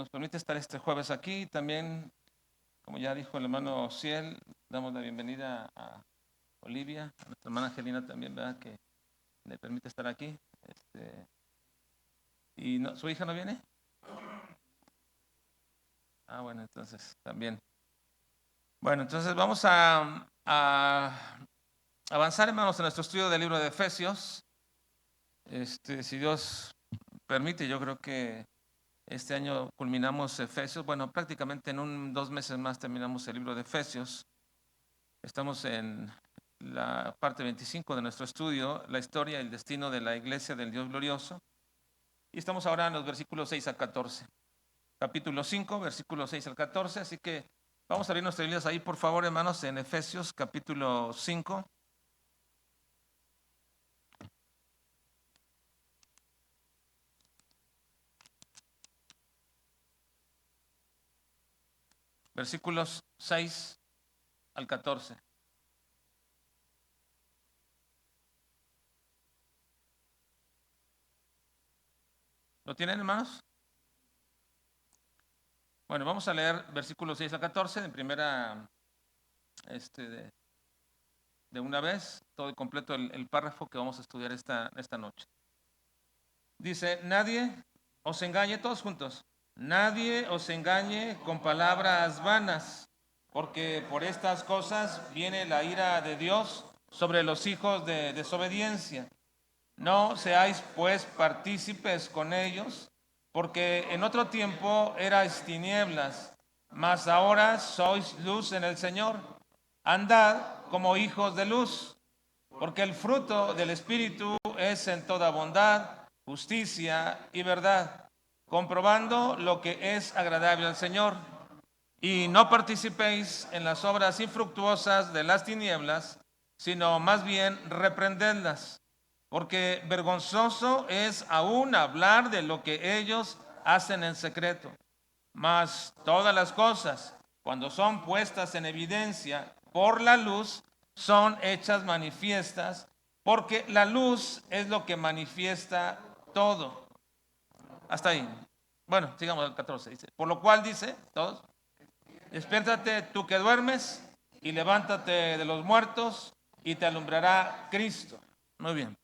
nos permite estar este jueves aquí. También, como ya dijo el hermano Ciel, damos la bienvenida a Olivia, a nuestra hermana Angelina también, ¿verdad? Que le permite estar aquí. ¿Y no, su hija no viene? Ah, bueno, entonces también. Bueno, entonces vamos a avanzar, hermanos, en nuestro estudio del libro de Efesios. Si Dios permite, yo creo que este año culminamos Efesios. Bueno, prácticamente en 2 meses más terminamos el libro de Efesios. Estamos en la parte 25 de nuestro estudio, la historia y el destino de la iglesia del Dios glorioso. Y estamos ahora en los versículos 6 al 14. Capítulo 5, versículos 6 al 14. Así que vamos a abrir nuestras Biblias ahí, por favor, hermanos, en Efesios capítulo 5. Versículos 6 al 14. ¿Lo tienen, hermanos? Bueno, vamos a leer versículos 6 al 14 en primera, de una vez, todo completo el párrafo que vamos a estudiar esta noche. Dice, nadie os engañe, todos juntos, nadie os engañe con palabras vanas, porque por estas cosas viene la ira de Dios sobre los hijos de desobediencia. No seáis pues partícipes con ellos, porque en otro tiempo erais tinieblas, mas ahora sois luz en el Señor. Andad como hijos de luz, porque el fruto del Espíritu es en toda bondad, justicia y verdad, comprobando lo que es agradable al Señor. Y no participéis en las obras infructuosas de las tinieblas, sino más bien reprendedlas, porque vergonzoso es aún hablar de lo que ellos hacen en secreto. Mas todas las cosas, cuando son puestas en evidencia por la luz, son hechas manifiestas, porque la luz es lo que manifiesta todo. Hasta ahí. Bueno, sigamos al 14. Dice, por lo cual dice, todos, despiértate tú que duermes y levántate de los muertos y te alumbrará Cristo. Muy bien.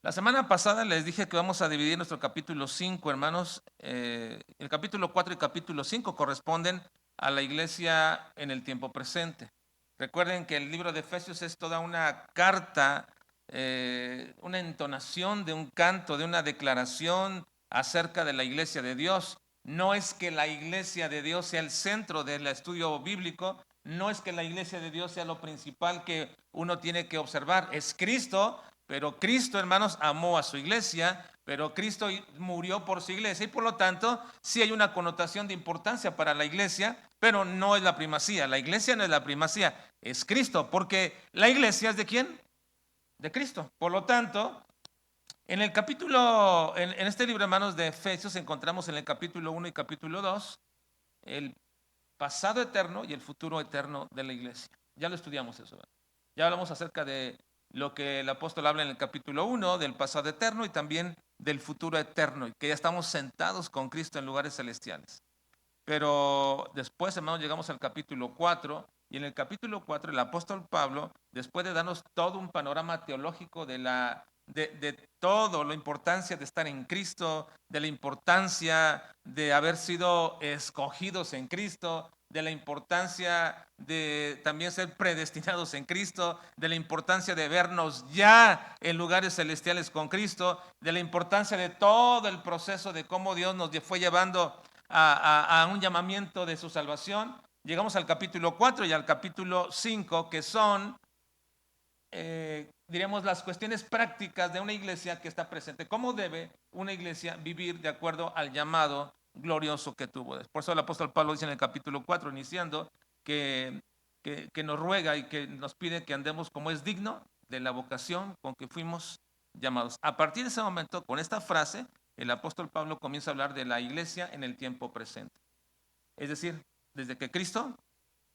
La semana pasada les dije que vamos a dividir nuestro capítulo 5, hermanos. El capítulo 4 y capítulo 5 corresponden a la iglesia en el tiempo presente. Recuerden que el libro de Efesios es toda una carta, una entonación de un canto, de una declaración acerca de la iglesia de Dios. No es que la iglesia de Dios sea el centro del estudio bíblico, no es que la iglesia de Dios sea lo principal que uno tiene que observar, es Cristo. Pero Cristo, hermanos, amó a su iglesia, pero Cristo murió por su iglesia y por lo tanto sí hay una connotación de importancia para la iglesia, pero no es la primacía. La iglesia no es la primacía, es Cristo, porque la iglesia es ¿de quién? De Cristo. Por lo tanto, en el capítulo, en este libro, hermanos, de Efesios, encontramos en el capítulo 1 y capítulo 2 el pasado eterno y el futuro eterno de la iglesia. Ya lo estudiamos eso, ¿verdad? Ya hablamos acerca de lo que el apóstol habla en el capítulo 1, del pasado eterno y también del futuro eterno, y que ya estamos sentados con Cristo en lugares celestiales. Pero después, hermanos, llegamos al capítulo 4, y en el capítulo 4 el apóstol Pablo, después de darnos todo un panorama teológico de todo, la importancia de estar en Cristo, de la importancia de haber sido escogidos en Cristo, de la importancia de también ser predestinados en Cristo, de la importancia de vernos ya en lugares celestiales con Cristo, de la importancia de todo el proceso de cómo Dios nos fue llevando a un llamamiento de su salvación. Llegamos al capítulo 4 y al capítulo 5, que son, diríamos, las cuestiones prácticas de una iglesia que está presente. ¿Cómo debe una iglesia vivir de acuerdo al llamado glorioso que tuvo? Por eso el apóstol Pablo dice en el capítulo 4, iniciando, que nos ruega y que nos pide que andemos como es digno de la vocación con que fuimos llamados. A partir de ese momento, con esta frase, el apóstol Pablo comienza a hablar de la iglesia en el tiempo presente. Es decir, desde que Cristo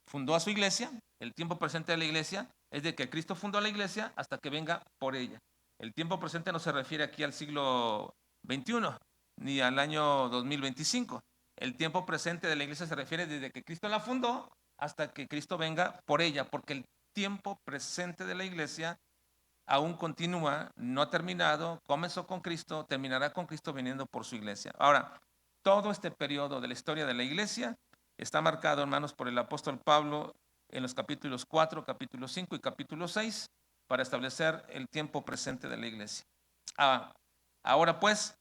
fundó a su iglesia, el tiempo presente de la iglesia es de que Cristo fundó la iglesia hasta que venga por ella. El tiempo presente no se refiere aquí al siglo XXI, ni al año 2025. El tiempo presente de la iglesia se refiere desde que Cristo la fundó hasta que Cristo venga por ella, porque el tiempo presente de la iglesia aún continúa, no ha terminado, comenzó con Cristo, terminará con Cristo viniendo por su iglesia. Ahora, todo este periodo de la historia de la iglesia está marcado, hermanos, por el apóstol Pablo en los capítulos 4, capítulo 5 y capítulo 6 para establecer el tiempo presente de la iglesia. Ahora pues,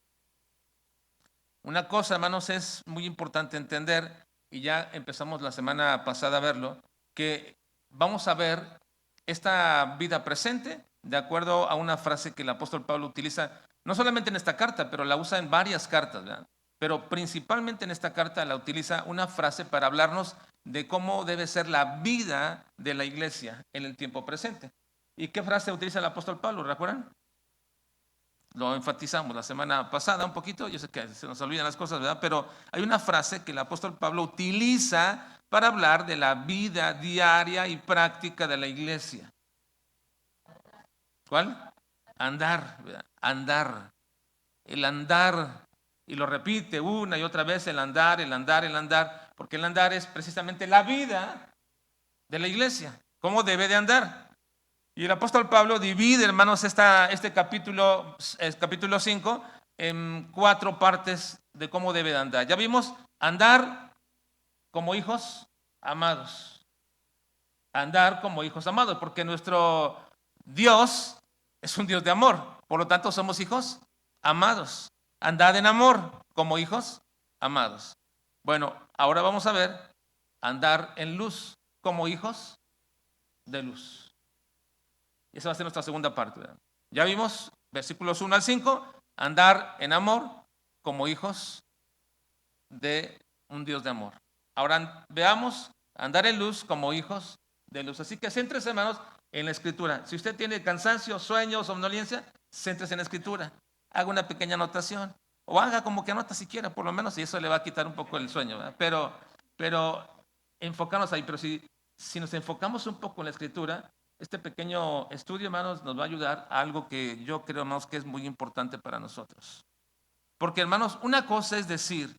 una cosa, hermanos, es muy importante entender, y ya empezamos la semana pasada a verlo, que vamos a ver esta vida presente de acuerdo a una frase que el apóstol Pablo utiliza, no solamente en esta carta, pero la usa en varias cartas, ¿verdad? Pero principalmente en esta carta la utiliza una frase para hablarnos de cómo debe ser la vida de la iglesia en el tiempo presente. ¿Y qué frase utiliza el apóstol Pablo? ¿Recuerdan? Lo enfatizamos la semana pasada un poquito, yo sé que se nos olvidan las cosas, ¿verdad? Pero hay una frase que el apóstol Pablo utiliza para hablar de la vida diaria y práctica de la iglesia. ¿Cuál? Andar, ¿verdad? Andar. El andar. Y lo repite una y otra vez, el andar, el andar, el andar, porque el andar es precisamente la vida de la iglesia. ¿Cómo debe de andar? Y el apóstol Pablo divide, hermanos, este capítulo 5 en 4 partes de cómo debe de andar. Ya vimos andar como hijos amados. Andar como hijos amados, porque nuestro Dios es un Dios de amor. Por lo tanto, somos hijos amados. Andad en amor como hijos amados. Bueno, ahora vamos a ver andar en luz como hijos de luz. Y esa va a ser nuestra segunda parte, ¿verdad? Ya vimos versículos 1 al 5, andar en amor como hijos de un Dios de amor. Ahora veamos andar en luz como hijos de luz. Así que céntrese, hermanos, en la escritura. Si usted tiene cansancio, sueño, somnolencia, céntrese en la escritura. Haga una pequeña anotación. O haga como que anota siquiera, por lo menos, y eso le va a quitar un poco el sueño, ¿verdad? Pero enfocarnos ahí. Pero si nos enfocamos un poco en la escritura, este pequeño estudio, hermanos, nos va a ayudar a algo que yo creo, hermanos, que es muy importante para nosotros. Porque, hermanos, una cosa es decir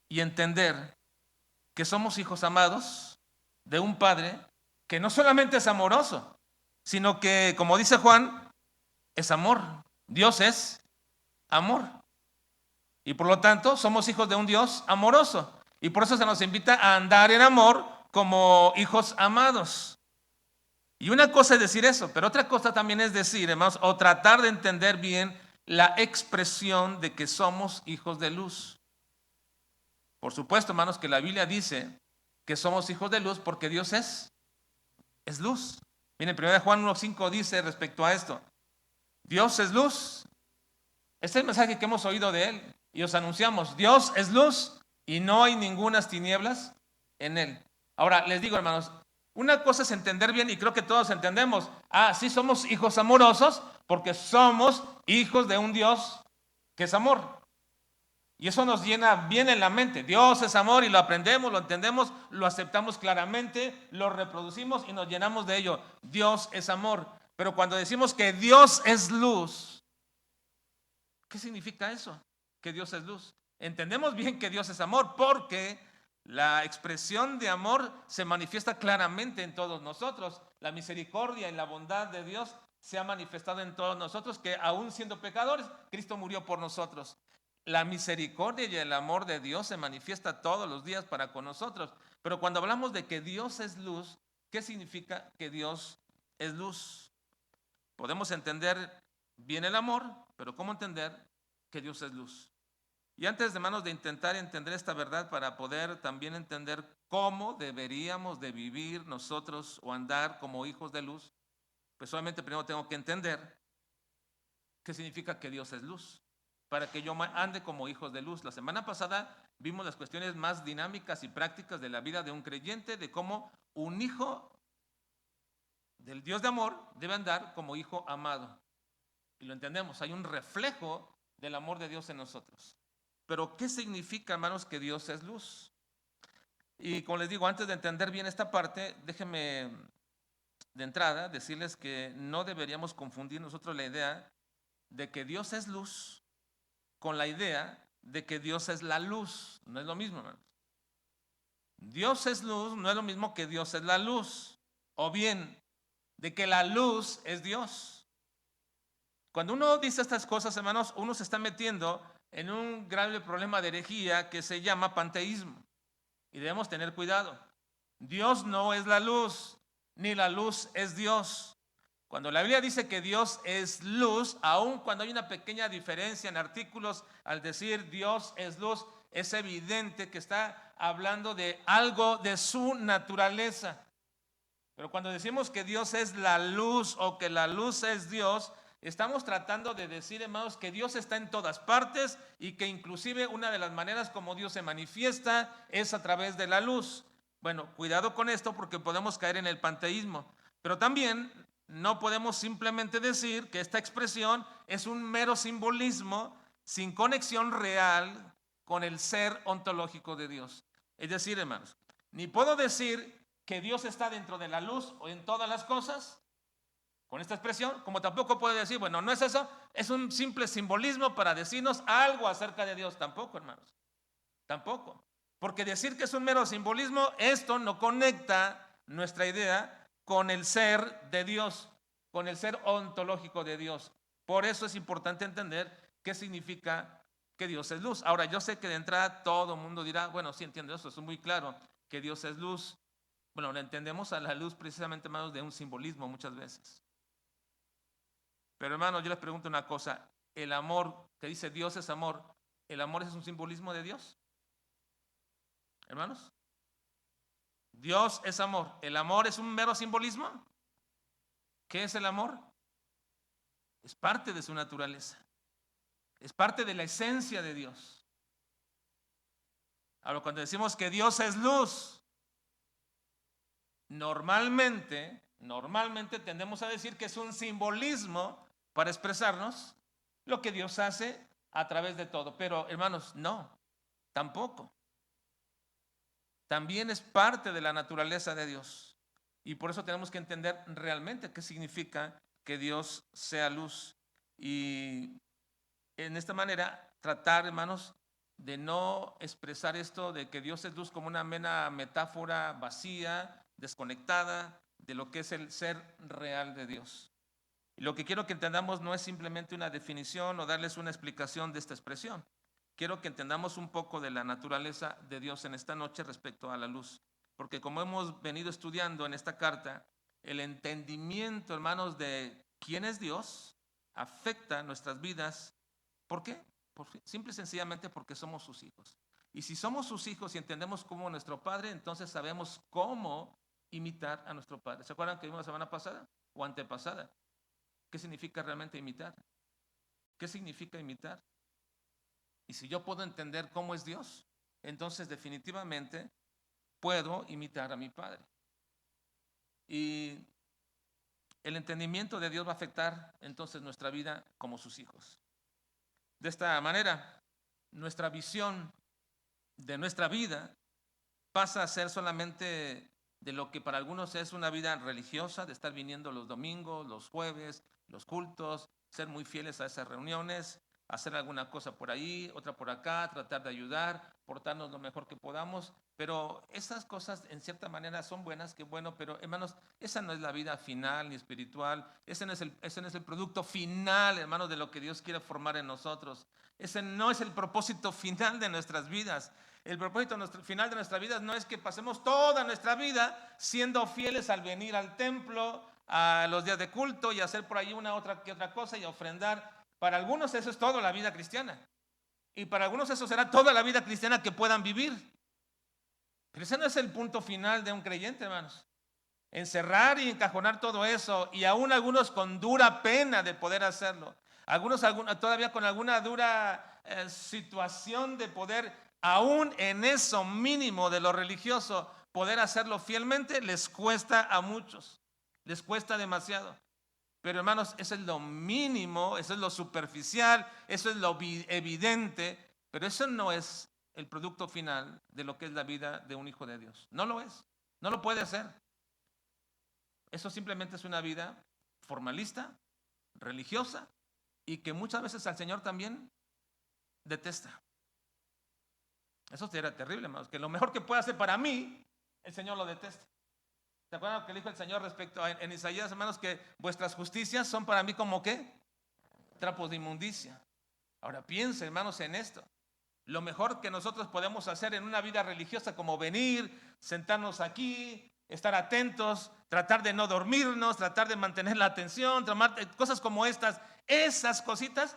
y entender que somos hijos amados de un Padre que no solamente es amoroso, sino que, como dice Juan, es amor. Dios es amor. Y por lo tanto, somos hijos de un Dios amoroso. Y por eso se nos invita a andar en amor como hijos amados. Y una cosa es decir eso, pero otra cosa también es decir, hermanos, o tratar de entender bien la expresión de que somos hijos de luz. Por supuesto, hermanos, que la Biblia dice que somos hijos de luz porque Dios es luz. Miren, 1 Juan 1:5 dice respecto a esto: Dios es luz. Este es el mensaje que hemos oído de Él y os anunciamos: Dios es luz y no hay ningunas tinieblas en Él. Ahora, les digo, hermanos, una cosa es entender bien, y creo que todos entendemos: sí somos hijos amorosos porque somos hijos de un Dios que es amor. Y eso nos llena bien en la mente. Dios es amor y lo aprendemos, lo entendemos, lo aceptamos claramente, lo reproducimos y nos llenamos de ello. Dios es amor. Pero cuando decimos que Dios es luz, ¿qué significa eso? Que Dios es luz. Entendemos bien que Dios es amor porque la expresión de amor se manifiesta claramente en todos nosotros. La misericordia y la bondad de Dios se ha manifestado en todos nosotros, que aún siendo pecadores, Cristo murió por nosotros. La misericordia y el amor de Dios se manifiesta todos los días para con nosotros. Pero cuando hablamos de que Dios es luz, ¿qué significa que Dios es luz? Podemos entender bien el amor, pero ¿cómo entender que Dios es luz? Y antes, hermanos, de intentar entender esta verdad para poder también entender cómo deberíamos de vivir nosotros o andar como hijos de luz, pues solamente primero tengo que entender qué significa que Dios es luz, para que yo ande como hijos de luz. La semana pasada vimos las cuestiones más dinámicas y prácticas de la vida de un creyente, de cómo un hijo del Dios de amor debe andar como hijo amado. Y lo entendemos, hay un reflejo del amor de Dios en nosotros. Pero ¿qué significa, hermanos, que Dios es luz? Y como les digo, antes de entender bien esta parte, déjenme de entrada decirles que no deberíamos confundir nosotros la idea de que Dios es luz con la idea de que Dios es la luz. No es lo mismo, hermanos. Dios es luz, no es lo mismo que Dios es la luz. O bien, de que la luz es Dios. Cuando uno dice estas cosas, hermanos, uno se está metiendo en un grave problema de herejía que se llama panteísmo. Y debemos tener cuidado. Dios no es la luz, ni la luz es Dios. Cuando la Biblia dice que Dios es luz, aun cuando hay una pequeña diferencia en artículos al decir Dios es luz, es evidente que está hablando de algo de su naturaleza. Pero cuando decimos que Dios es la luz o que la luz es Dios, estamos tratando de decir, hermanos, que Dios está en todas partes y que inclusive una de las maneras como Dios se manifiesta es a través de la luz. Bueno, cuidado con esto porque podemos caer en el panteísmo. Pero también no podemos simplemente decir que esta expresión es un mero simbolismo sin conexión real con el ser ontológico de Dios. Es decir, hermanos, ni puedo decir que Dios está dentro de la luz o en todas las cosas con esta expresión, como tampoco puede decir, bueno, no es eso, es un simple simbolismo para decirnos algo acerca de Dios. Tampoco, hermanos, tampoco. Porque decir que es un mero simbolismo, esto no conecta nuestra idea con el ser de Dios, con el ser ontológico de Dios. Por eso es importante entender qué significa que Dios es luz. Ahora, yo sé que de entrada todo el mundo dirá, bueno, sí entiendo eso, es muy claro, que Dios es luz. Bueno, le entendemos a la luz precisamente, hermanos, de un simbolismo muchas veces. Pero, hermanos, yo les pregunto una cosa, el amor que dice Dios es amor, ¿el amor es un simbolismo de Dios? Hermanos, Dios es amor, ¿el amor es un mero simbolismo? ¿Qué es el amor? Es parte de su naturaleza, es parte de la esencia de Dios. Ahora, cuando decimos que Dios es luz, normalmente tendemos a decir que es un simbolismo para expresarnos lo que Dios hace a través de todo. Pero, hermanos, no, tampoco. También es parte de la naturaleza de Dios. Y por eso tenemos que entender realmente qué significa que Dios sea luz. Y en esta manera, tratar, hermanos, de no expresar esto de que Dios es luz como una mera metáfora vacía, desconectada de lo que es el ser real de Dios. Y lo que quiero que entendamos no es simplemente una definición o darles una explicación de esta expresión. Quiero que entendamos un poco de la naturaleza de Dios en esta noche respecto a la luz. Porque como hemos venido estudiando en esta carta, el entendimiento, hermanos, de quién es Dios afecta nuestras vidas. ¿Por qué? Simple y sencillamente porque somos sus hijos. Y si somos sus hijos y entendemos cómo nuestro Padre, entonces sabemos cómo imitar a nuestro Padre. ¿Se acuerdan que vimos la semana pasada o antepasada? ¿Qué significa realmente imitar? ¿Qué significa imitar? Y si yo puedo entender cómo es Dios, entonces definitivamente puedo imitar a mi Padre. Y el entendimiento de Dios va a afectar entonces nuestra vida como sus hijos. De esta manera, nuestra visión de nuestra vida pasa a ser solamente de lo que para algunos es una vida religiosa, de estar viniendo los domingos, los jueves, los cultos, ser muy fieles a esas reuniones, hacer alguna cosa por ahí, otra por acá, tratar de ayudar, portarnos lo mejor que podamos. Pero esas cosas en cierta manera son buenas, qué bueno, pero hermanos, esa no es la vida final ni espiritual, ese no es el producto final, hermanos, de lo que Dios quiere formar en nosotros. Ese no es el propósito final de nuestras vidas. El propósito final de nuestra vida no es que pasemos toda nuestra vida siendo fieles al venir al templo, a los días de culto y hacer por ahí una otra cosa y ofrendar. Para algunos eso es toda la vida cristiana. Y para algunos eso será toda la vida cristiana que puedan vivir. Pero ese no es el punto final de un creyente, hermanos. Encerrar y encajonar todo eso, y aún algunos con dura pena de poder hacerlo. Algunos todavía con alguna dura situación de poder, aún en eso mínimo de lo religioso, poder hacerlo fielmente, les cuesta a muchos. Les cuesta demasiado. Pero hermanos, eso es lo mínimo, eso es lo superficial, eso es lo evidente, pero eso no es el producto final de lo que es la vida de un hijo de Dios. No lo es, no lo puede ser. Eso simplemente es una vida formalista, religiosa, y que muchas veces al Señor también detesta. Eso sería terrible, hermanos, que lo mejor que puede hacer para mí, el Señor lo detesta. ¿Se acuerdan lo que dijo el Señor respecto en Isaías, hermanos? Que vuestras justicias son para mí como ¿qué? Trapos de inmundicia. Ahora piensen, hermanos, en esto. Lo mejor que nosotros podemos hacer en una vida religiosa, como venir, sentarnos aquí, estar atentos, tratar de no dormirnos, tratar de mantener la atención, cosas como estas, esas cositas,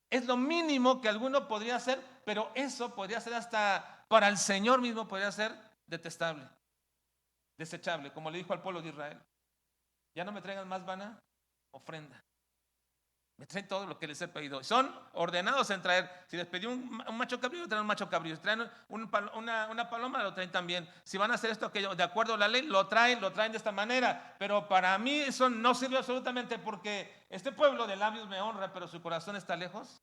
es lo mínimo que alguno podría hacer, pero eso podría ser hasta para el Señor mismo, podría ser detestable, desechable, como le dijo al pueblo de Israel. Ya no me traigan más vana ofrenda. Me traen todo lo que les he pedido. Son ordenados en traer. Si les pedí un macho cabrío, traen un macho cabrío. Si traen una paloma, lo traen también. Si van a hacer esto, aquello, de acuerdo a la ley, lo traen de esta manera. Pero para mí eso no sirve absolutamente porque este pueblo de labios me honra, pero su corazón está lejos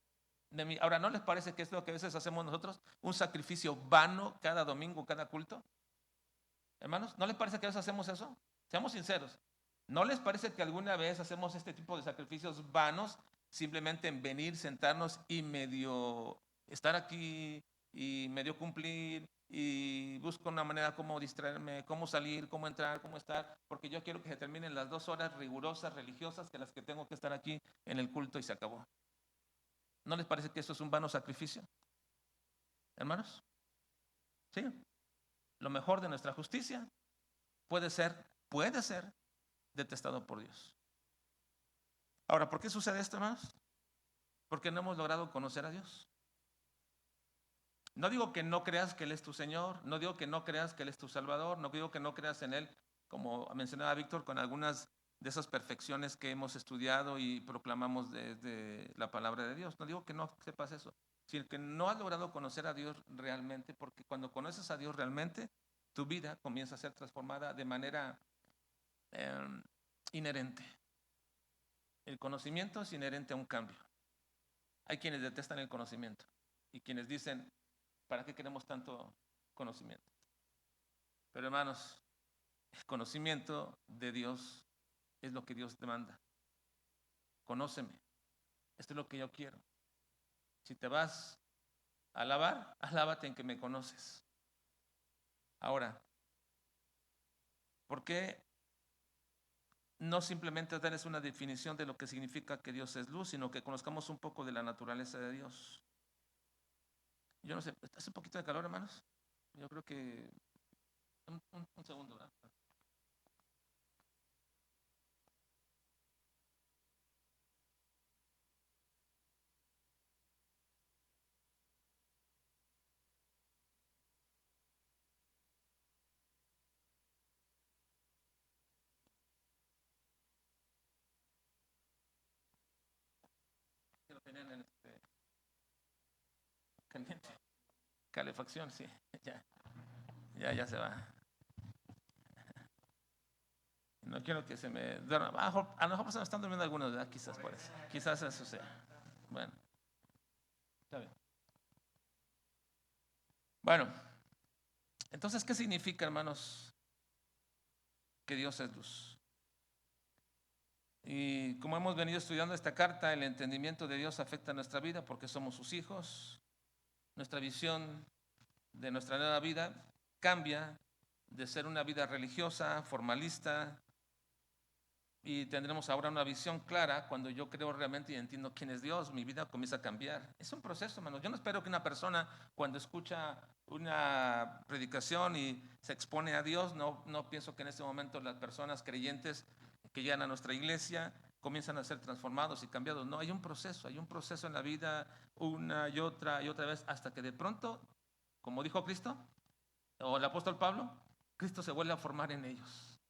de mí. Ahora, ¿no les parece que es lo que a veces hacemos nosotros? Un sacrificio vano cada domingo, cada culto. Hermanos, ¿no les parece que a veces hacemos eso? Seamos sinceros. ¿No les parece que alguna vez hacemos este tipo de sacrificios vanos simplemente en venir, sentarnos y medio estar aquí y medio cumplir y busco una manera como distraerme, cómo salir, cómo entrar, cómo estar, porque yo quiero que se terminen las 2 horas rigurosas, religiosas, que las que tengo que estar aquí en el culto y se acabó? ¿No les parece que eso es un vano sacrificio, hermanos? Sí, lo mejor de nuestra justicia puede ser detestado por Dios. Ahora, ¿por qué sucede esto, hermanos? Porque no hemos logrado conocer a Dios. No digo que no creas que Él es tu Señor, no digo que no creas que Él es tu Salvador, no digo que no creas en Él, como mencionaba Víctor, con algunas de esas perfecciones que hemos estudiado y proclamamos desde la palabra de Dios. No digo que no sepas eso, sino que no has logrado conocer a Dios realmente, porque cuando conoces a Dios realmente, tu vida comienza a ser transformada de manera inherente. El conocimiento es inherente a un cambio. Hay quienes detestan el conocimiento y quienes dicen, ¿para qué queremos tanto conocimiento? Pero hermanos, el conocimiento de Dios es lo que Dios demanda. Conóceme, esto es lo que yo quiero. Si te vas a alabar, alábate en que me conoces. Ahora, ¿por qué no simplemente darles una definición de lo que significa que Dios es luz, sino que conozcamos un poco de la naturaleza de Dios? Yo no sé, ¿hace un poquito de calor, hermanos? Yo creo que... Un segundo, ¿verdad? Que lo tenían en caliente. Calefacción, sí, ya se va. No quiero que se me duerma. A lo mejor se me están durmiendo algunos, ¿verdad? Quizás por eso. Quizás eso sea. Bueno, está bien. Bueno, entonces, ¿qué significa, hermanos, que Dios es luz? Y como hemos venido estudiando esta carta, el entendimiento de Dios afecta nuestra vida porque somos sus hijos. Nuestra visión de nuestra nueva vida cambia de ser una vida religiosa, formalista, y tendremos ahora una visión clara cuando yo creo realmente y entiendo quién es Dios, mi vida comienza a cambiar. Es un proceso, hermanos. Yo no espero que una persona cuando escucha una predicación y se expone a Dios, no pienso que en ese momento las personas creyentes que llegan a nuestra iglesia comienzan a ser transformados y cambiados. No, hay un proceso en la vida una y otra vez hasta que de pronto, como dijo Cristo o el apóstol Pablo, Cristo se vuelve a formar en ellos,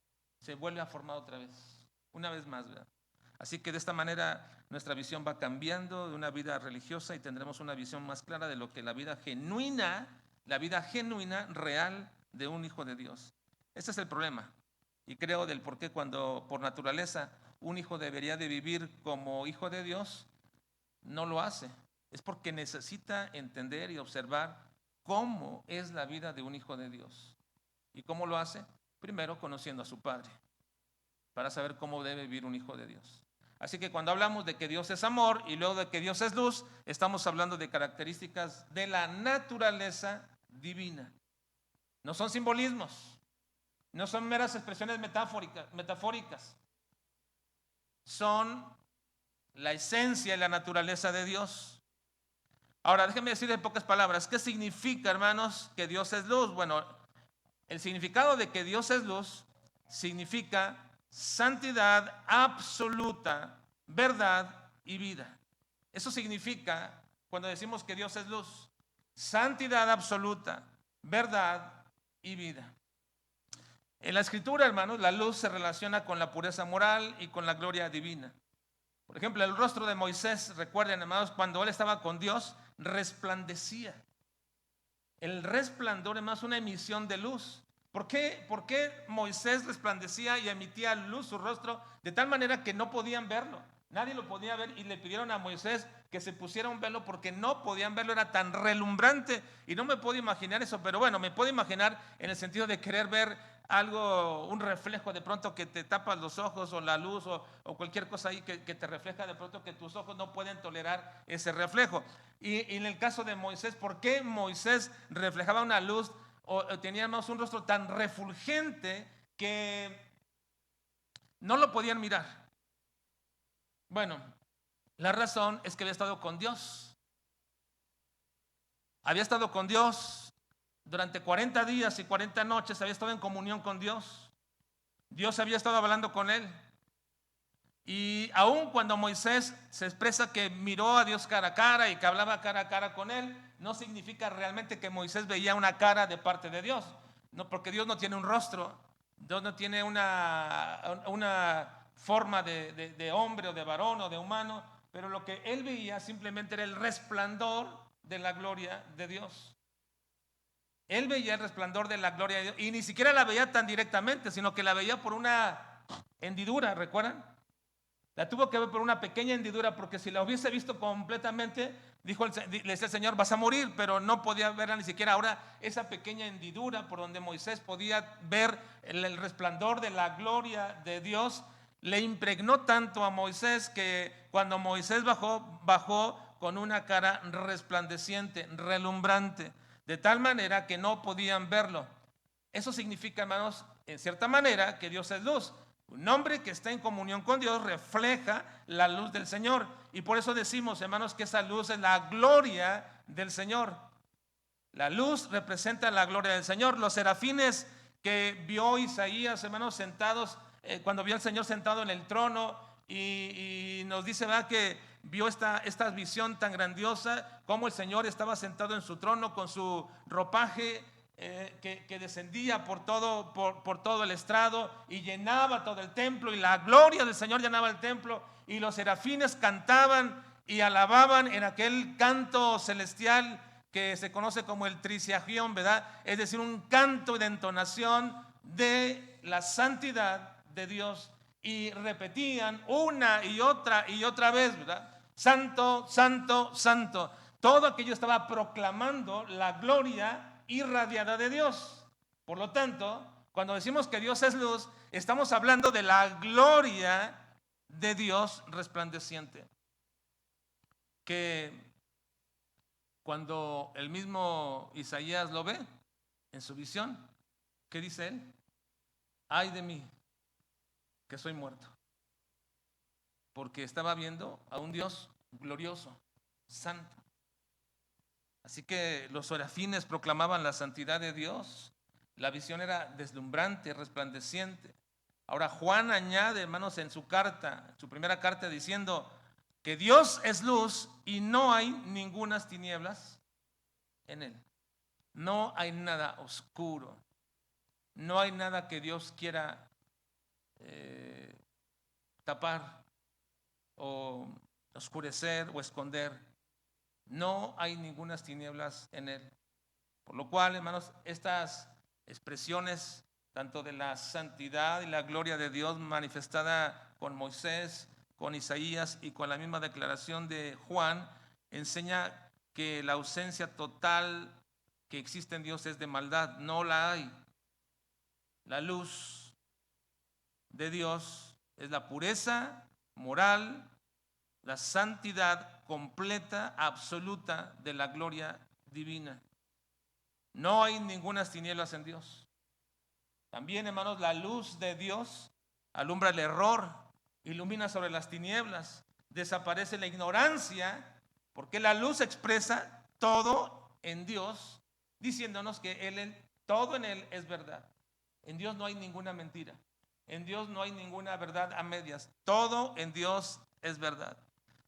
se vuelve a formar otra vez. Una vez más, ¿verdad? Así que de esta manera nuestra visión va cambiando de una vida religiosa y tendremos una visión más clara de lo que la vida genuina, real de un hijo de Dios. Ese es el problema. Y creo del por qué cuando por naturaleza un hijo debería de vivir como hijo de Dios, no lo hace. Es porque necesita entender y observar cómo es la vida de un hijo de Dios. ¿Y cómo lo hace? Primero conociendo a su Padre, para saber cómo debe vivir un hijo de Dios. Así que cuando hablamos de que Dios es amor y luego de que Dios es luz, estamos hablando de características de la naturaleza divina. No son simbolismos, no son meras expresiones metafóricas. Son la esencia y la naturaleza de Dios. Ahora, déjenme decir en pocas palabras, ¿qué significa, hermanos, que Dios es luz? Bueno, el significado de que Dios es luz significa santidad absoluta, verdad y vida. Eso significa cuando decimos que Dios es luz, santidad absoluta, verdad y vida. En la Escritura, hermanos, la luz se relaciona con la pureza moral y con la gloria divina. Por ejemplo, el rostro de Moisés, recuerden, hermanos, cuando él estaba con Dios, resplandecía. El resplandor, hermanos, una emisión de luz. ¿Por qué Moisés resplandecía y emitía luz su rostro de tal manera que no podían verlo? Nadie lo podía ver y le pidieron a Moisés que se pusiera un velo porque no podían verlo, era tan relumbrante y no me puedo imaginar eso, pero bueno, me puedo imaginar en el sentido de querer ver algo, un reflejo de pronto que te tapas los ojos o la luz o cualquier cosa ahí que te refleja de pronto que tus ojos no pueden tolerar ese reflejo. Y en el caso de Moisés, ¿por qué Moisés reflejaba una luz o tenía más un rostro tan refulgente que no lo podían mirar? Bueno, la razón es que había estado con Dios. Había estado con Dios durante 40 días y 40 noches, había estado en comunión con Dios. Dios había estado hablando con él. Y aun cuando Moisés se expresa que miró a Dios cara a cara y que hablaba cara a cara con él, no significa realmente que Moisés veía una cara de parte de Dios. No, porque Dios no tiene un rostro, Dios no tiene una forma de hombre o de varón o de humano, pero lo que él veía simplemente era el resplandor de la gloria de Dios. Él veía el resplandor de la gloria de Dios y ni siquiera la veía tan directamente, sino que la veía por una hendidura, ¿recuerdan? La tuvo que ver por una pequeña hendidura, porque si la hubiese visto completamente, le decía el Señor, vas a morir, pero no podía verla ni siquiera. Ahora esa pequeña hendidura por donde Moisés podía ver el resplandor de la gloria de Dios, le impregnó tanto a Moisés que cuando Moisés bajó con una cara resplandeciente, relumbrante, de tal manera que no podían verlo. Eso significa, hermanos, en cierta manera, que Dios es luz. Un hombre que está en comunión con Dios refleja la luz del Señor. Y por eso decimos, hermanos, que esa luz es la gloria del Señor. La luz representa la gloria del Señor. Los serafines que vio Isaías, hermanos, sentados, cuando vio al Señor sentado en el trono, y nos dice, ¿verdad?, que vio esta visión tan grandiosa, como el Señor estaba sentado en su trono con su ropaje que descendía por todo el estrado y llenaba todo el templo, y la gloria del Señor llenaba el templo, y los serafines cantaban y alababan en aquel canto celestial que se conoce como el trisiagión, ¿verdad? Es decir, un canto de entonación de la santidad de Dios, y repetían una y otra vez, ¿verdad? Santo, santo, santo. Todo aquello estaba proclamando la gloria irradiada de Dios. Por lo tanto, cuando decimos que Dios es luz, estamos hablando de la gloria de Dios resplandeciente. Que cuando el mismo Isaías lo ve en su visión, ¿qué dice él? Ay de mí, que soy muerto. Porque estaba viendo a un Dios glorioso, santo. Así que los serafines proclamaban la santidad de Dios. La visión era deslumbrante, resplandeciente. Ahora Juan añade, hermanos, en su carta, su primera carta, diciendo que Dios es luz y no hay ningunas tinieblas en él. No hay nada oscuro. No hay nada que Dios quiera tapar o oscurecer o esconder. No hay ningunas tinieblas en él. Por lo cual, hermanos, estas expresiones tanto de la santidad y la gloria de Dios manifestada con Moisés, con Isaías y con la misma declaración de Juan, enseña que la ausencia total que existe en Dios es de maldad. No la hay. La luz de Dios es la pureza moral, la santidad completa, absoluta de la gloria divina. No hay ninguna tinieblas en Dios. También, hermanos, la luz de Dios alumbra el error, ilumina sobre las tinieblas, desaparece la ignorancia, porque la luz expresa todo en Dios, diciéndonos que todo en Él es verdad. En Dios no hay ninguna mentira. En Dios no hay ninguna verdad a medias. Todo en Dios es verdad.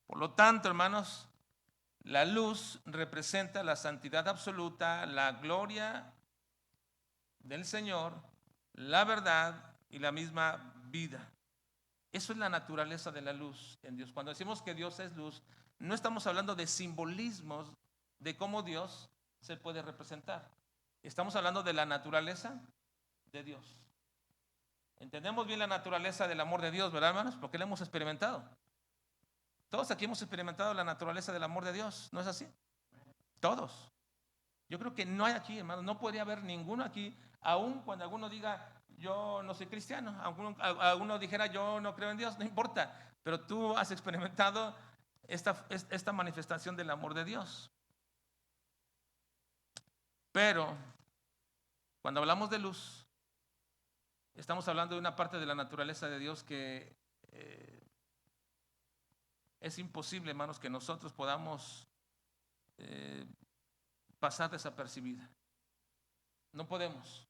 Por lo tanto, hermanos, la luz representa la santidad absoluta, la gloria del Señor, la verdad y la misma vida. Eso es la naturaleza de la luz en Dios. Cuando decimos que Dios es luz, no estamos hablando de simbolismos de cómo Dios se puede representar. Estamos hablando de la naturaleza de Dios. Entendemos bien la naturaleza del amor de Dios, ¿verdad, hermanos? Porque lo hemos experimentado. Todos aquí hemos experimentado la naturaleza del amor de Dios, ¿no es así? Todos. Yo creo que no hay aquí, hermanos, no podría haber ninguno aquí, aun cuando alguno diga, yo no soy cristiano, alguno dijera, yo no creo en Dios, no importa, pero tú has experimentado esta manifestación del amor de Dios. Pero cuando hablamos de luz, estamos hablando de una parte de la naturaleza de Dios que es imposible, hermanos, que nosotros podamos pasar desapercibida. No podemos.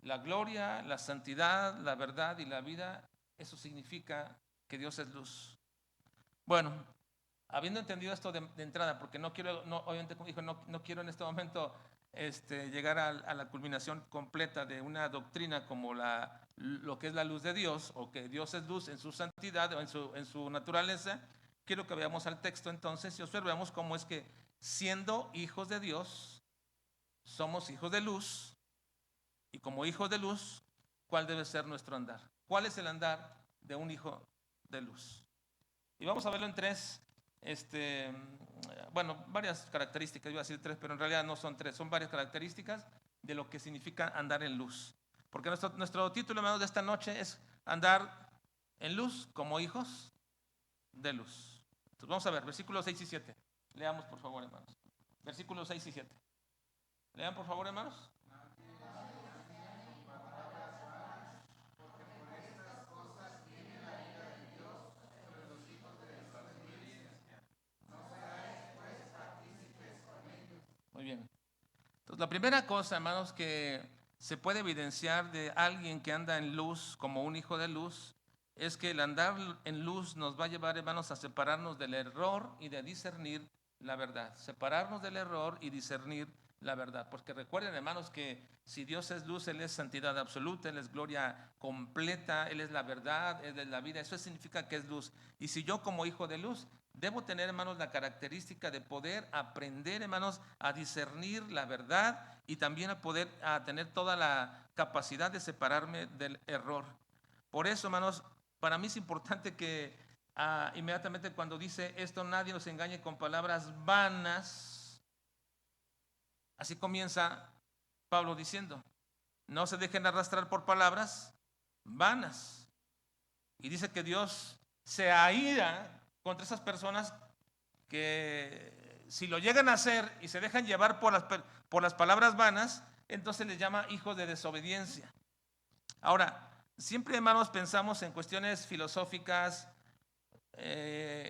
La gloria, la santidad, la verdad y la vida, eso significa que Dios es luz. Bueno, habiendo entendido esto de entrada, porque no quiero, obviamente como dijo, no quiero en este momento llegar a la culminación completa de una doctrina como lo que es la luz de Dios, o que Dios es luz en su santidad o en su naturaleza. Quiero que veamos al texto entonces y observemos cómo es que siendo hijos de Dios, somos hijos de luz, y como hijos de luz, ¿cuál debe ser nuestro andar? ¿Cuál es el andar de un hijo de luz? Y vamos a verlo en tres, varias características, iba a decir tres, pero en realidad no son tres, son varias características de lo que significa andar en luz. Porque nuestro título, hermanos, de esta noche es andar en luz como hijos de luz. Entonces vamos a ver, versículos 6 y 7. Leamos, por favor, hermanos. Versículos 6 y 7. Lean, por favor, hermanos. Muy bien. Entonces, la primera cosa, hermanos, que se puede evidenciar de alguien que anda en luz como un hijo de luz, es que el andar en luz nos va a llevar, hermanos, a separarnos del error y de discernir la verdad. Separarnos del error y discernir la verdad. Porque recuerden, hermanos, que si Dios es luz, Él es santidad absoluta, Él es gloria completa, Él es la verdad, Él es la vida. Eso significa que es luz. Y si yo como hijo de luz debo tener, hermanos, la característica de poder aprender, hermanos, a discernir la verdad y también a tener toda la capacidad de separarme del error. Por eso, hermanos, para mí es importante que inmediatamente cuando dice esto, nadie nos engañe con palabras vanas. Así comienza Pablo diciendo, no se dejen arrastrar por palabras vanas. Y dice que Dios se aira contra esas personas que si lo llegan a hacer y se dejan llevar por las palabras vanas, entonces les llama hijos de desobediencia. Ahora, siempre, hermanos, pensamos en cuestiones filosóficas,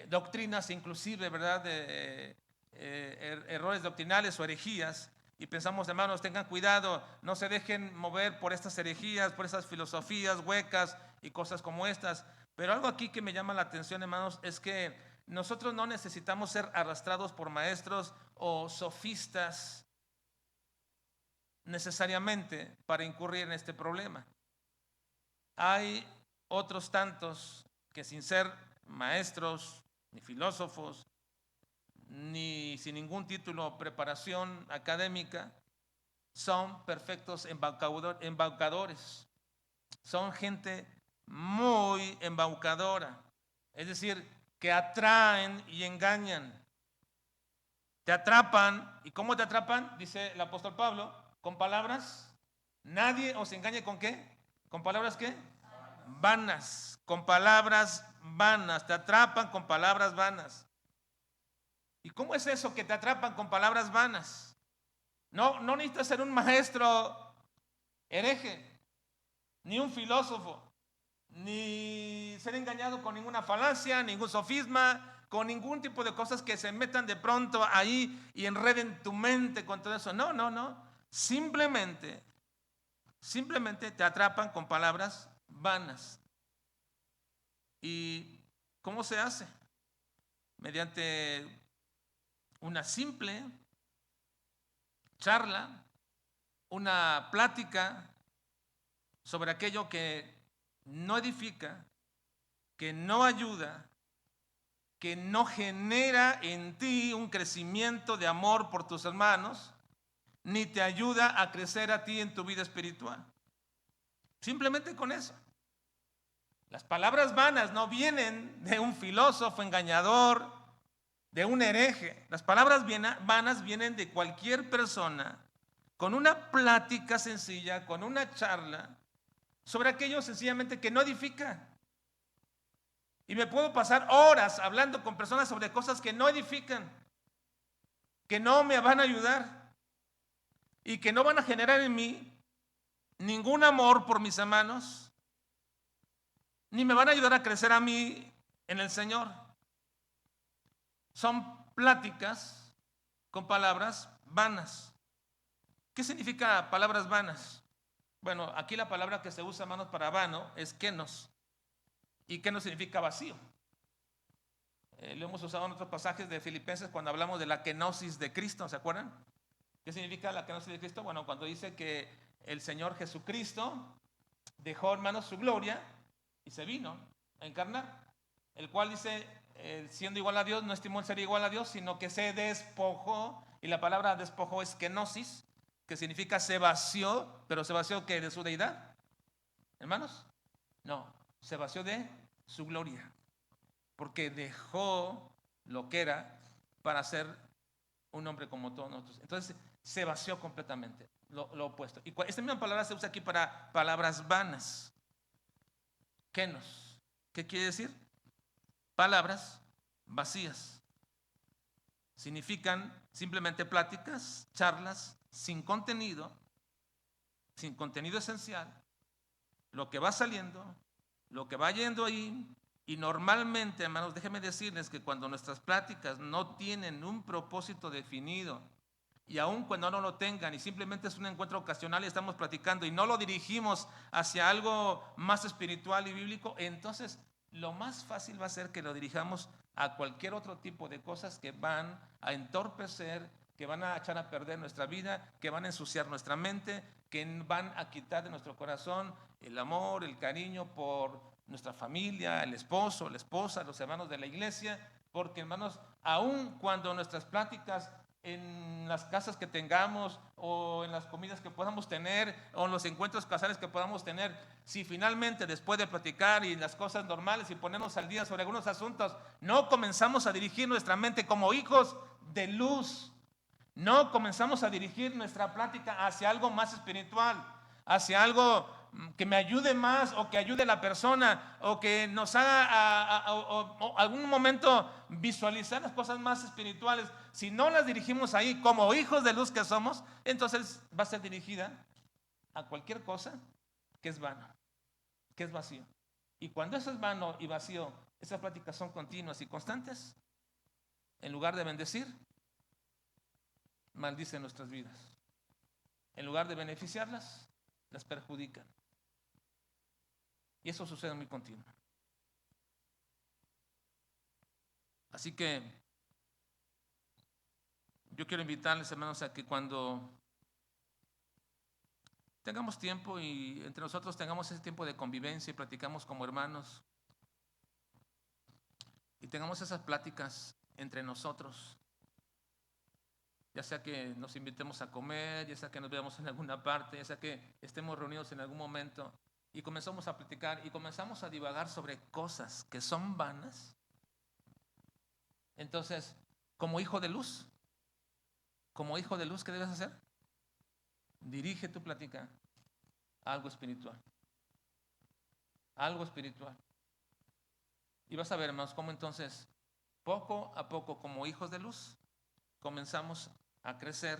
doctrinas inclusive, ¿verdad? De errores doctrinales o herejías. Y pensamos, hermanos, tengan cuidado, no se dejen mover por estas herejías, por esas filosofías huecas y cosas como estas. Pero algo aquí que me llama la atención, hermanos, es que nosotros no necesitamos ser arrastrados por maestros o sofistas necesariamente para incurrir en este problema. Hay otros tantos que sin ser maestros, ni filósofos, ni sin ningún título o preparación académica, son perfectos embaucadores. Son gente muy embaucadora. Es decir, que atraen y engañan. Te atrapan. ¿Y cómo te atrapan? Dice el apóstol Pablo, con palabras. Nadie os engañe con qué. ¿Con palabras qué? vanas, con palabras vanas, te atrapan con palabras vanas. ¿Y cómo es eso que te atrapan con palabras vanas? No necesitas ser un maestro hereje, ni un filósofo, ni ser engañado con ninguna falacia, ningún sofisma, con ningún tipo de cosas que se metan de pronto ahí y enreden tu mente con todo eso. No. Simplemente te atrapan con palabras vanas. ¿Y cómo se hace? Mediante una simple charla, una plática sobre aquello que no edifica, que no ayuda, que no genera en ti un crecimiento de amor por tus hermanos, ni te ayuda a crecer a ti en tu vida espiritual. Simplemente con eso. Las palabras vanas no vienen de un filósofo engañador, de un hereje. Las palabras vanas vienen de cualquier persona con una plática sencilla, con una charla sobre aquello sencillamente que no edifica. Y me puedo pasar horas hablando con personas sobre cosas que no edifican, que no me van a ayudar y que no van a generar en mí ningún amor por mis hermanos, ni me van a ayudar a crecer a mí en el Señor. Son pláticas con palabras vanas. ¿Qué significa palabras vanas? Bueno, aquí la palabra que se usa, hermanos, para vano es kenos. Y kenos significa vacío. Lo hemos usado en otros pasajes de Filipenses cuando hablamos de la kenosis de Cristo, ¿se acuerdan? ¿Qué significa la kenosis de Cristo? Bueno, cuando dice que el Señor Jesucristo dejó, hermanos, su gloria y se vino a encarnar, el cual dice, siendo igual a Dios, no estimó el ser igual a Dios, sino que se despojó, y la palabra despojó es kenosis, que significa se vació, pero se vació ¿qué? ¿De su deidad? Hermanos, no, se vació de su gloria, porque dejó lo que era para ser un hombre como todos nosotros. Entonces se vació completamente, lo opuesto. Y esta misma palabra se usa aquí para palabras vanas. Kenos. ¿Qué quiere decir? Palabras vacías. Significan simplemente pláticas, charlas, sin contenido esencial, lo que va saliendo, lo que va yendo ahí. Y normalmente, hermanos, déjenme decirles que cuando nuestras pláticas no tienen un propósito definido, y aun cuando no lo tengan y simplemente es un encuentro ocasional y estamos platicando y no lo dirigimos hacia algo más espiritual y bíblico, entonces lo más fácil va a ser que lo dirijamos a cualquier otro tipo de cosas que van a entorpecer, que van a echar a perder nuestra vida, que van a ensuciar nuestra mente, que van a quitar de nuestro corazón el amor, el cariño por nuestra familia, el esposo, la esposa, los hermanos de la iglesia, porque hermanos, aun cuando nuestras pláticas en las casas que tengamos o en las comidas que podamos tener o en los encuentros casuales que podamos tener, si finalmente después de platicar y las cosas normales y ponernos al día sobre algunos asuntos, no comenzamos a dirigir nuestra mente como hijos de luz, no comenzamos a dirigir nuestra plática hacia algo más espiritual, hacia algo que me ayude más o que ayude a la persona o que nos haga o algún momento visualizar las cosas más espirituales. Si no las dirigimos ahí como hijos de luz que somos, entonces va a ser dirigida a cualquier cosa que es vano, que es vacío. Y cuando eso es vano y vacío, esas pláticas son continuas y constantes, en lugar de bendecir, maldicen nuestras vidas. En lugar de beneficiarlas, las perjudican. Y eso sucede muy continuo. Así que yo quiero invitarles, hermanos, a que cuando tengamos tiempo y entre nosotros tengamos ese tiempo de convivencia y platicamos como hermanos y tengamos esas pláticas entre nosotros, ya sea que nos invitemos a comer, ya sea que nos veamos en alguna parte, ya sea que estemos reunidos en algún momento y comenzamos a platicar y comenzamos a divagar sobre cosas que son vanas. Entonces, como hijo de luz, ¿qué debes hacer? Dirige tu plática a algo espiritual, algo espiritual. Y vas a ver, hermanos, cómo entonces, poco a poco, como hijos de luz, comenzamos a crecer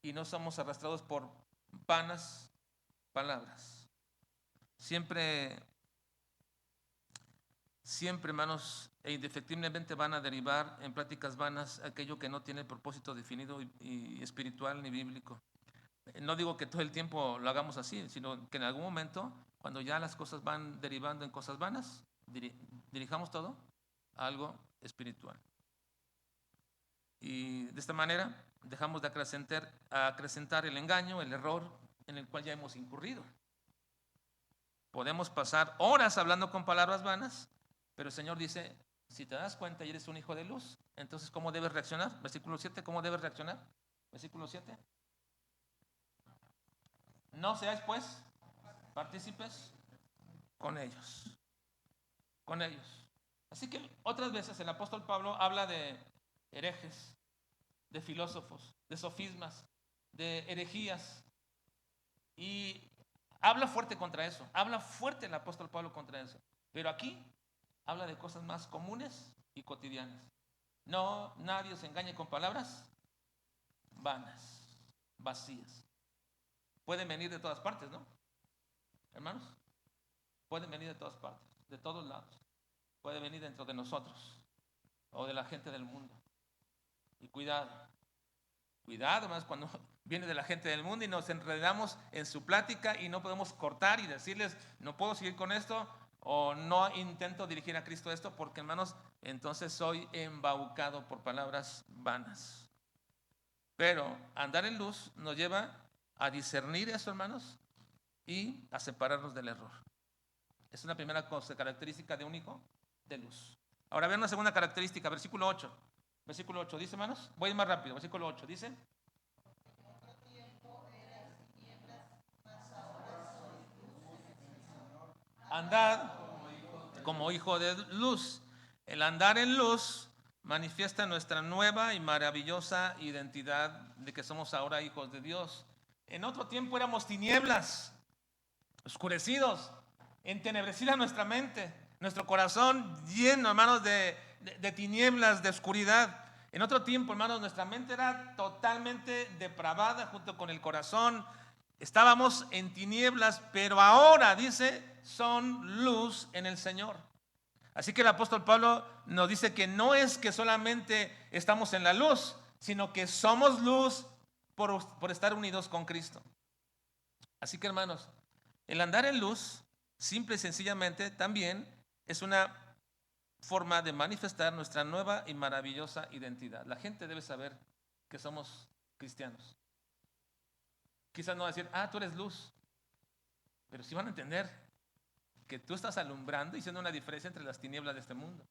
y no somos arrastrados por vanas palabras. Siempre, hermanos, e indefectiblemente van a derivar en pláticas vanas aquello que no tiene propósito definido y espiritual ni bíblico. No digo que todo el tiempo lo hagamos así, sino que en algún momento, cuando ya las cosas van derivando en cosas vanas, dirijamos todo a algo espiritual. Y de esta manera dejamos de acrecentar el engaño, el error en el cual ya hemos incurrido. Podemos pasar horas hablando con palabras vanas, pero el Señor dice, si te das cuenta y eres un hijo de luz, entonces ¿cómo debes reaccionar? Versículo 7, ¿cómo debes reaccionar? Versículo 7. No seáis pues partícipes con ellos. Con ellos. Así que otras veces el apóstol Pablo habla de herejes, de filósofos, de sofismas, de herejías. Y habla fuerte contra eso. Habla fuerte el apóstol Pablo contra eso. Pero aquí habla de cosas más comunes y cotidianas. No, nadie se engañe con palabras vanas, vacías. Pueden venir de todas partes, ¿no? Hermanos, pueden venir de todas partes, de todos lados. Puede venir dentro de nosotros o de la gente del mundo. Y cuidado, más cuando viene de la gente del mundo y nos enredamos en su plática y no podemos cortar y decirles, no puedo seguir con esto o no intento dirigir a Cristo esto porque, hermanos, entonces soy embaucado por palabras vanas. Pero andar en luz nos lleva a discernir eso, hermanos, y a separarnos del error. Es una primera cosa, característica de un hijo de luz. Ahora vean una segunda característica, versículo 8. Versículo 8, dice, hermanos, voy más rápido, versículo 8, dice. Andad como hijo de luz. El andar en luz manifiesta nuestra nueva y maravillosa identidad de que somos ahora hijos de Dios. En otro tiempo éramos tinieblas, oscurecidos, entenebrecida nuestra mente, nuestro corazón lleno, hermanos, de tinieblas, de oscuridad. En otro tiempo, hermanos, nuestra mente era totalmente depravada junto con el corazón. Estábamos en tinieblas, pero ahora, dice, son luz en el Señor. Así que el apóstol Pablo nos dice que no es que solamente estamos en la luz, sino que somos luz por estar unidos con Cristo. Así que, hermanos, el andar en luz, simple y sencillamente, también es una forma de manifestar nuestra nueva y maravillosa identidad. La gente debe saber que somos cristianos. Quizás no decir, tú eres luz, pero sí van a entender que tú estás alumbrando y siendo una diferencia entre las tinieblas de este mundo.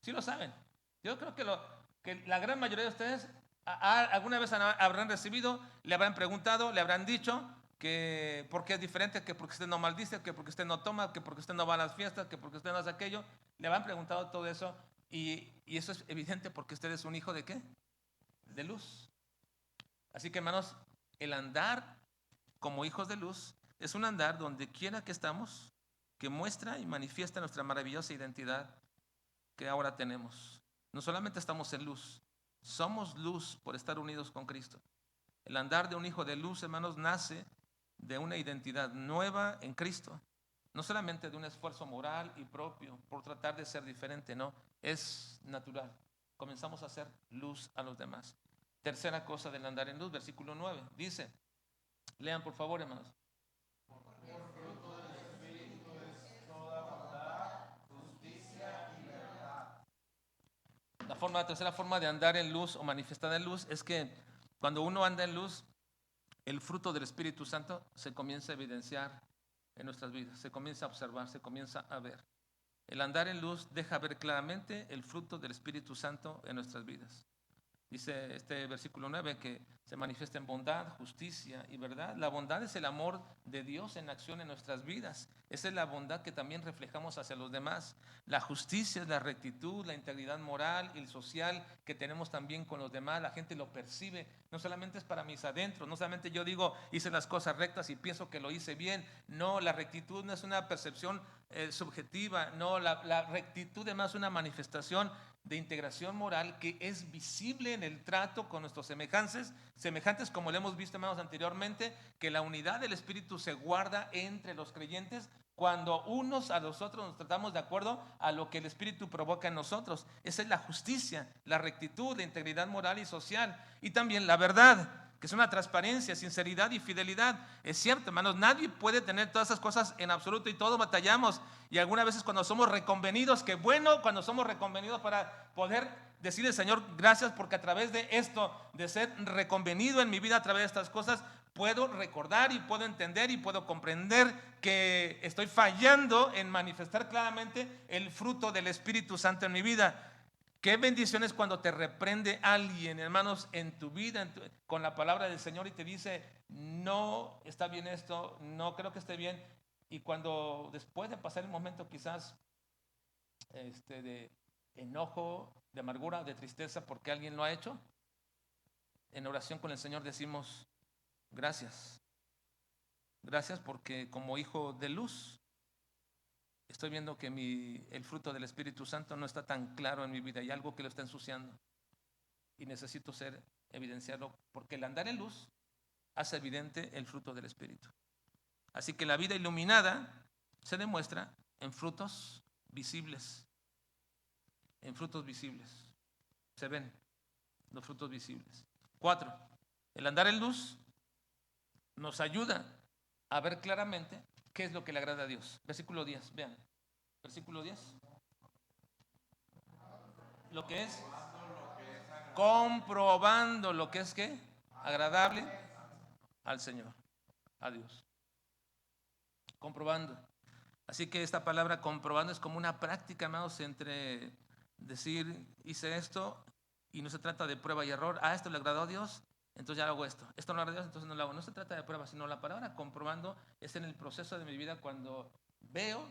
Sí lo saben. Yo creo que la gran mayoría de ustedes alguna vez habrán recibido, le habrán preguntado, le habrán dicho que porque es diferente, que porque usted no maldice, que porque usted no toma, que porque usted no va a las fiestas, que porque usted no hace aquello. Le habrán preguntado todo eso y eso es evidente porque usted es un hijo de ¿qué? De luz. Así que, hermanos, el andar como hijos de luz es un andar donde quiera que estamos, que muestra y manifiesta nuestra maravillosa identidad que ahora tenemos. No solamente estamos en luz, somos luz por estar unidos con Cristo. El andar de un hijo de luz, hermanos, nace de una identidad nueva en Cristo. No solamente de un esfuerzo moral y propio por tratar de ser diferente, no, es natural. Comenzamos a hacer luz a los demás. Tercera cosa del andar en luz, versículo 9, dice, lean por favor, hermanos. La tercera forma de andar en luz o manifestar en luz es que cuando uno anda en luz, el fruto del Espíritu Santo se comienza a evidenciar en nuestras vidas, se comienza a observar, se comienza a ver. El andar en luz deja ver claramente el fruto del Espíritu Santo en nuestras vidas. Dice este versículo 9 que se manifiesta en bondad, justicia y verdad. La bondad es el amor de Dios en acción en nuestras vidas. Esa es la bondad que también reflejamos hacia los demás. La justicia es la rectitud, la integridad moral y social que tenemos también con los demás. La gente lo percibe. No solamente es para mis adentros, no solamente yo digo hice las cosas rectas y pienso que lo hice bien. No, la rectitud no es una percepción subjetiva. No, la rectitud además es una manifestación de integración moral que es visible en el trato con nuestros semejantes como lo hemos visto, hermanos, anteriormente, que la unidad del Espíritu se guarda entre los creyentes cuando unos a los otros nos tratamos de acuerdo a lo que el Espíritu provoca en nosotros. Esa es la justicia, la rectitud, la integridad moral y social, y también la verdad, que es una transparencia, sinceridad y fidelidad. Es cierto, hermanos, nadie puede tener todas esas cosas en absoluto y todos batallamos. Y algunas veces cuando somos reconvenidos, qué bueno cuando somos reconvenidos para poder decirle, Señor, gracias porque a través de esto, de ser reconvenido en mi vida a través de estas cosas, puedo recordar y puedo entender y puedo comprender que estoy fallando en manifestar claramente el fruto del Espíritu Santo en mi vida. Qué bendiciones cuando te reprende alguien, hermanos, en tu vida, con la palabra del Señor y te dice, no está bien esto, no creo que esté bien. Y cuando después de pasar el momento quizás de enojo, de amargura, de tristeza porque alguien lo ha hecho, en oración con el Señor decimos, gracias. Gracias porque como hijo de luz estoy viendo que el fruto del Espíritu Santo no está tan claro en mi vida. Hay algo que lo está ensuciando y necesito ser evidenciado porque el andar en luz hace evidente el fruto del Espíritu. Así que la vida iluminada se demuestra en frutos visibles. En frutos visibles. Se ven los frutos visibles. 4. El andar en luz nos ayuda a ver claramente qué es lo que le agrada a Dios. Versículo 10, vean. Versículo 10. Lo que es comprobando lo que es ¿qué? Agradable al Señor, a Dios. Comprobando. Así que esta palabra comprobando es como una práctica, hermanos, entre decir, hice esto y no se trata de prueba y error. Ah, esto le agradó a Dios, entonces ya hago esto. Esto no le agradó a Dios, entonces no lo hago. No se trata de prueba, sino la palabra comprobando es en el proceso de mi vida cuando veo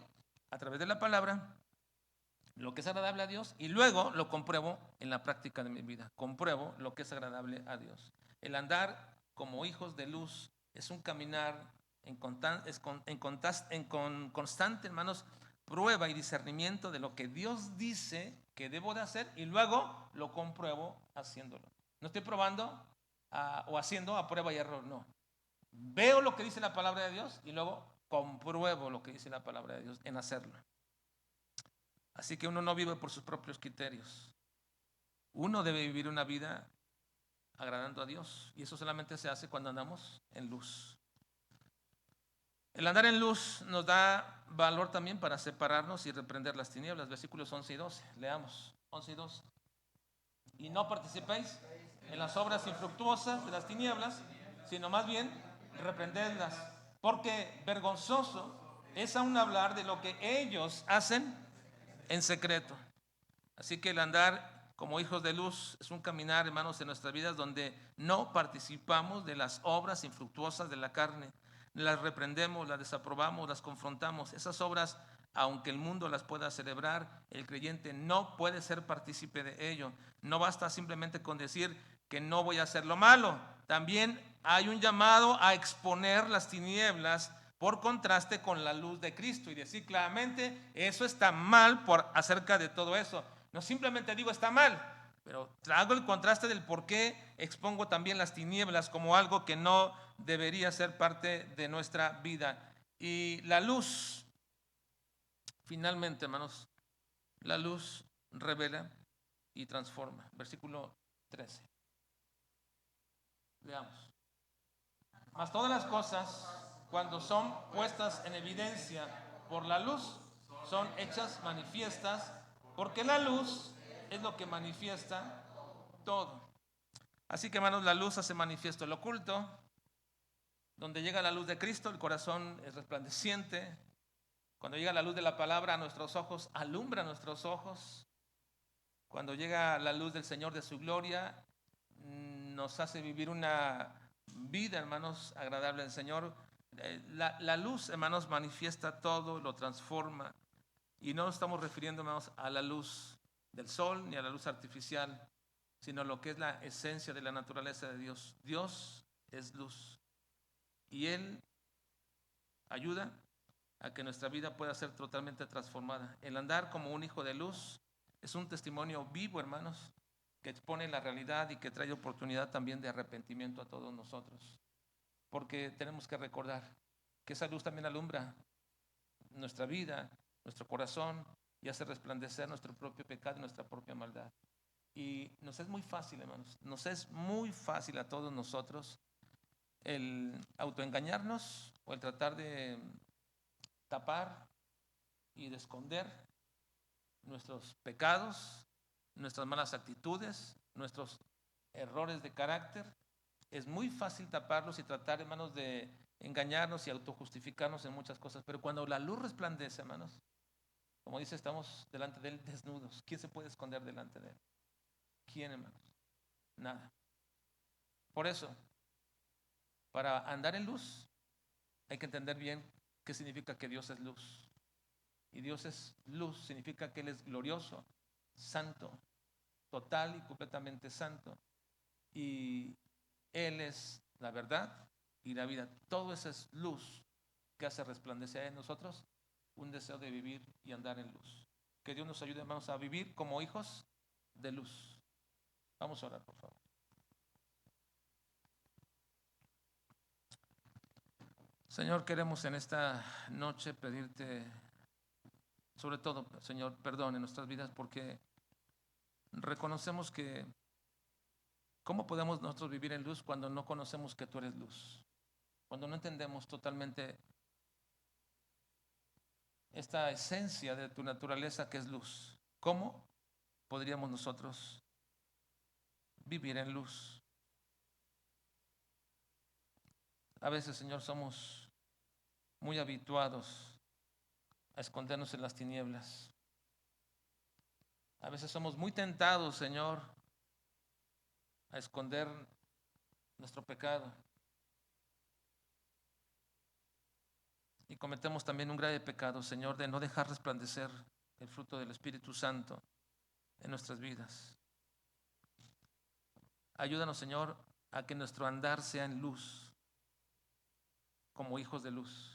a través de la palabra lo que es agradable a Dios y luego lo compruebo en la práctica de mi vida. Compruebo lo que es agradable a Dios. El andar como hijos de luz es un caminar con constante, hermanos, prueba y discernimiento de lo que Dios dice que debo de hacer y luego lo compruebo haciéndolo. No estoy probando o haciendo a prueba y error, no. Veo lo que dice la palabra de Dios y luego compruebo lo que dice la palabra de Dios en hacerlo. Así que uno no vive por sus propios criterios. Uno debe vivir una vida agradando a Dios y eso solamente se hace cuando andamos en luz. El andar en luz nos da valor también para separarnos y reprender las tinieblas. Versículos 11 y 12. Leamos 11 y 12. Y no participéis en las obras infructuosas de las tinieblas, sino más bien reprendedlas. Porque vergonzoso es aún hablar de lo que ellos hacen en secreto. Así que el andar como hijos de luz es un caminar, hermanos, en nuestras vidas donde no participamos de las obras infructuosas de la carne. Las reprendemos, las desaprobamos, las confrontamos. Esas obras, aunque el mundo las pueda celebrar, el creyente no puede ser partícipe de ello. No basta simplemente con decir que no voy a hacer lo malo. También hay un llamado a exponer las tinieblas por contraste con la luz de Cristo y decir claramente, eso está mal por acerca de todo eso. No simplemente digo está mal, pero hago el contraste del por qué expongo también las tinieblas como algo que no debería ser parte de nuestra vida. Y la luz, finalmente, hermanos, la luz revela y transforma. Versículo 13. Veamos. Mas todas las cosas, cuando son puestas en evidencia por la luz, son hechas manifiestas, porque la luz es lo que manifiesta todo. Así que, hermanos, la luz hace manifiesto el oculto. Donde llega la luz de Cristo, el corazón es resplandeciente. Cuando llega la luz de la palabra a nuestros ojos, alumbra nuestros ojos. Cuando llega la luz del Señor de su gloria, nos hace vivir una vida, hermanos, agradable al Señor. La luz, hermanos, manifiesta todo, lo transforma. Y no nos estamos refiriendo, hermanos, a la luz del sol ni a la luz artificial, sino a lo que es la esencia de la naturaleza de Dios. Dios es luz y Él ayuda a que nuestra vida pueda ser totalmente transformada. El andar como un hijo de luz es un testimonio vivo, hermanos, que expone la realidad y que trae oportunidad también de arrepentimiento a todos nosotros. Porque tenemos que recordar que esa luz también alumbra nuestra vida, nuestro corazón y hace resplandecer nuestro propio pecado y nuestra propia maldad. Y nos es muy fácil, hermanos, nos es muy fácil a todos nosotros el autoengañarnos o el tratar de tapar y de esconder nuestros pecados, nuestras malas actitudes, nuestros errores de carácter. Es muy fácil taparlos y tratar, hermanos, de engañarnos y autojustificarnos en muchas cosas. Pero cuando la luz resplandece, hermanos, como dice, estamos delante de Él desnudos. ¿Quién se puede esconder delante de Él? ¿Quién, hermanos? Nada. Por eso, para andar en luz, hay que entender bien qué significa que Dios es luz. Y Dios es luz, significa que Él es glorioso, santo, total y completamente santo. Y Él es la verdad y la vida. Todo eso es luz que hace resplandecer en nosotros un deseo de vivir y andar en luz. Que Dios nos ayude, hermanos, a vivir como hijos de luz. Vamos a orar, por favor. Señor, queremos en esta noche pedirte, sobre todo, Señor, perdón en nuestras vidas porque reconocemos que ¿cómo podemos nosotros vivir en luz cuando no conocemos que tú eres luz? Cuando no entendemos totalmente esta esencia de tu naturaleza que es luz. ¿Cómo podríamos nosotros vivir en luz? A veces, Señor, somos muy habituados a escondernos en las tinieblas. A veces somos muy tentados, Señor, a esconder nuestro pecado. Y cometemos también un grave pecado, Señor, de no dejar resplandecer el fruto del Espíritu Santo en nuestras vidas. Ayúdanos, Señor, a que nuestro andar sea en luz, como hijos de luz.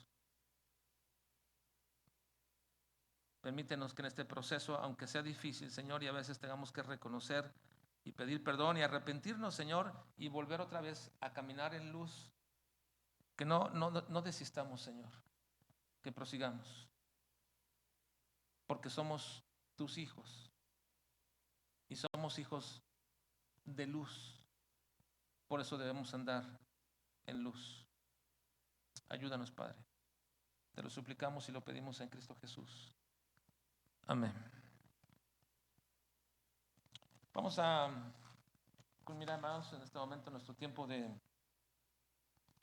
Permítenos que en este proceso, aunque sea difícil, Señor, y a veces tengamos que reconocer y pedir perdón y arrepentirnos, Señor, y volver otra vez a caminar en luz, que no desistamos, Señor, que prosigamos, porque somos tus hijos y somos hijos de luz. Por eso debemos andar en luz. Ayúdanos, Padre. Te lo suplicamos y lo pedimos en Cristo Jesús. Amén. Vamos a culminar, hermanos, en este momento nuestro tiempo de